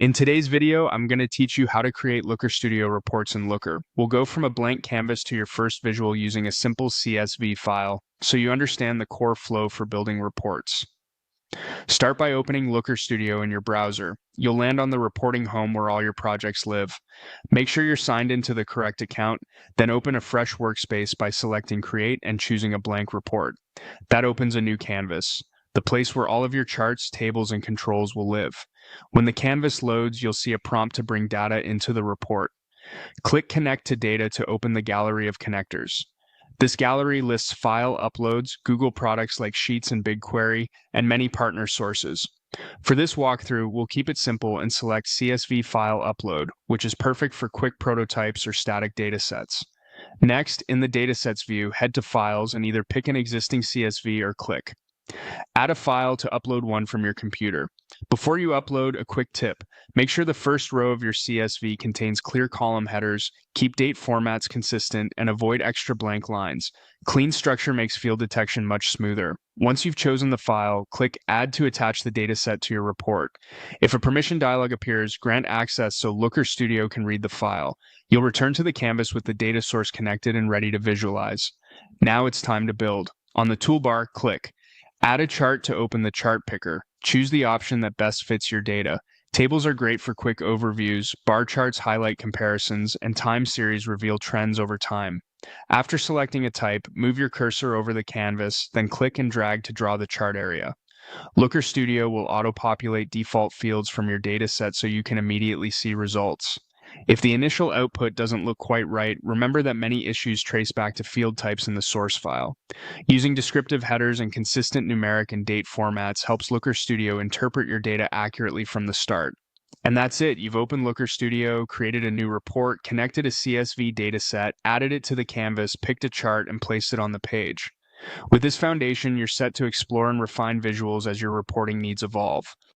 In today's video, I'm going to teach you how to create Looker Studio reports in Looker. We'll go from a blank canvas to your first visual using a simple CSV file, so you understand the core flow for building reports. Start by opening Looker Studio in your browser. You'll land on the reporting home where all your projects live. Make sure you're signed into the correct account, then open a fresh workspace by selecting Create and choosing a blank report. That opens a new canvas, the place where all of your charts, tables, and controls will live. When the canvas loads, you'll see a prompt to bring data into the report. Click Connect to Data to open the gallery of connectors. This gallery lists file uploads, Google products like Sheets and BigQuery, and many partner sources. For this walkthrough, we'll keep it simple and select CSV file upload, which is perfect for quick prototypes or static datasets. Next, in the Datasets view, head to Files and either pick an existing CSV or click Add a file to upload one from your computer. Before you upload, a quick tip. Make sure the first row of your CSV contains clear column headers, keep date formats consistent, and avoid extra blank lines. Clean structure makes field detection much smoother. Once you've chosen the file, click Add to attach the dataset to your report. If a permission dialog appears, grant access so Looker Studio can read the file. You'll return to the canvas with the data source connected and ready to visualize. Now it's time to build. On the toolbar, click Add a chart to open the chart picker. Choose the option that best fits your data. Tables are great for quick overviews, bar charts highlight comparisons, and time series reveal trends over time. After selecting a type, move your cursor over the canvas, then click and drag to draw the chart area. Looker Studio will auto-populate default fields from your dataset so you can immediately see results. If the initial output doesn't look quite right, remember that many issues trace back to field types in the source file. Using descriptive headers and consistent numeric and date formats helps Looker Studio interpret your data accurately from the start. And that's it. You've opened Looker Studio, created a new report, connected a CSV dataset, added it to the canvas, picked a chart, and placed it on the page. With this foundation, you're set to explore and refine visuals as your reporting needs evolve.